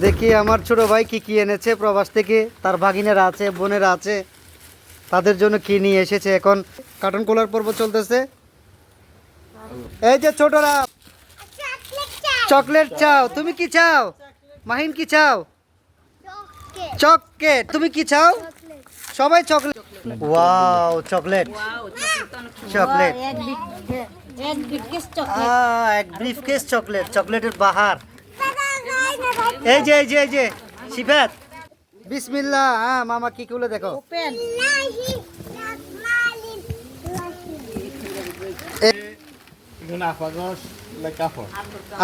দেখি আমার ছোট ভাই কি কি এনেছে প্রবাস থেকে, তার ভাগিনেরা আছে, বোনেরা আছে, তাদের জন্য কি নিয়ে এসেছে। এখন কার্টুন খোলার পর্ব চলতেছে। এই যে ছোটরা চকলেট চাও, তুমি কি চাও? মাহিন কি চাও? চকলেট। তুমি কি চাও? সবাই চকলেট। ওয়াও চকলেট, চকলেট, এক ব্রিফকেস চকলেট, চকলেটের বাহার। এই যে এই যে এই যে সিফাত, বিসমিল্লাহ। হ্যাঁ মামা কি খুলে দেখো।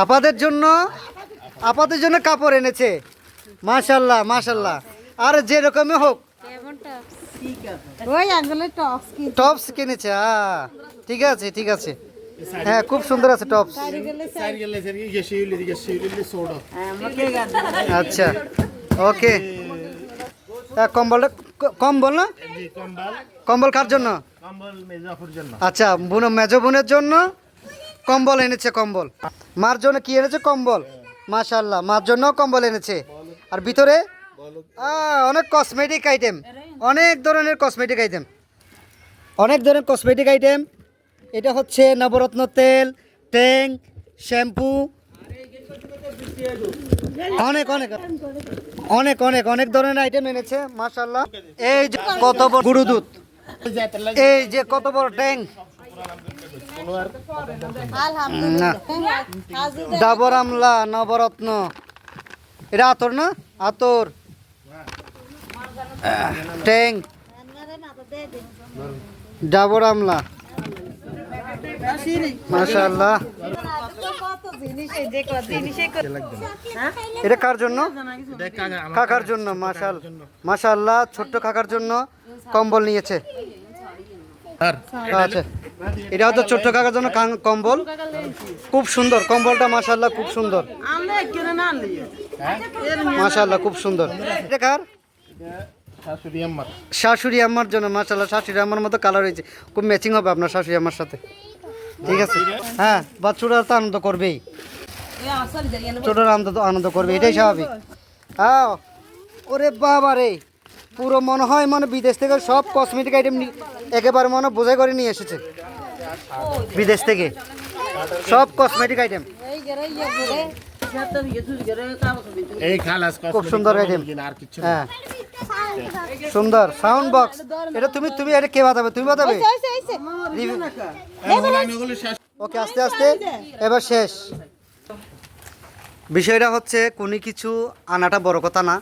আপাদের জন্য, আপাদের জন্য কাপড় এনেছে। মাশাল্লাহ মাশাল্লাহ। আর যে রকমই হোক টপস কিনেছে। ঠিক আছে ঠিক আছে, হ্যাঁ খুব সুন্দর আছে টপস। আচ্ছা ওকে। কম্বলটা, কম্বল না, কম্বল কার জন্য? আচ্ছা বোন, মেজো বোনের জন্য কম্বল এনেছে। কম্বল মার জন্য কি এনেছে? কম্বল। মাশাআল্লাহ, মার জন্য কম্বল এনেছে। আর ভিতরে অনেক কসমেটিক আইটেম, অনেক ধরনের কসমেটিক আইটেম, অনেক ধরনের কসমেটিক আইটেম। এটা হচ্ছে নবরত্ন তেল, ট্যাং, শ্যাম্পু, অনেক অনেক অনেক অনেক অনেক ধরনের আইটেম এনেছে। মাশাআল্লাহ। এই যে কত বড় গরু দুধ, এই যে কত বড় ট্যাং, ডাবর আমলা, নবরত্ন, এটা আতর না, আতর, ট্যাং, ডাবর আমলা। মাশাআল্লাহ। এটা কার জন্য? কাকার জন্য। মাশাআল্লাহ, ছোট্ট কাকার জন্য কম্বল নিয়েছে। আচ্ছা, এটা হচ্ছে ছোট্ট কাকার জন্য কম্বল। খুব সুন্দর কম্বলটা, মাশাআল্লাহ খুব সুন্দর, মাশাআল্লাহ খুব সুন্দর। এটা কার? শাশুড়ি আম্মার জন্য। মাশাআল্লাহ, শাশুড়ি আম্মার মতো কালার হয়েছে, খুব ম্যাচিং হবে আপনার শাশুড়ি আম্মার সাথে। ঠিক আছে, হ্যাঁ বাচ্চারা তো আনন্দ করবেই, ছোটরা আনন্দ করবে, এটাই স্বাভাবিক। হ্যাঁ ওরে বাবা রে, পুরো মনে হয় বিদেশ থেকে সব কসমেটিক আইটেম একেবারে বোঝাই করে নিয়ে এসেছে বিদেশ থেকে, সব কসমেটিক আইটেম। খুব সুন্দর আইটেম, হ্যাঁ সুন্দর। সাউন্ড বক্স, এটা তুমি তুমি এটা কে বাজাবে? তুমি বাজাবে? ওকে আস্তে আস্তে, এবার শেষ। বিষয়টা হচ্ছে কোনো কিছু আনাটা বড় কথা না,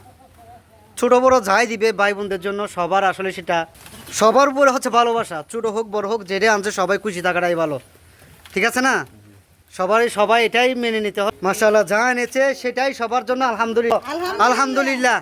ছোট বড় যাই দিবে ভাই বোনদের জন্য সবার আসলে সেটা সবার উপরে হচ্ছে ভালোবাসা। ছোট হোক বড় হোক, যেটা আনছে সবাই খুশি থাকাটাই ভালো। ঠিক আছে না? সবাই এটাই মেনে নিতে হবে। মাশাআল্লাহ, যা এনেছে সেটাই সবার জন্য আলহামদুলিল্লাহ, আলহামদুলিল্লাহ।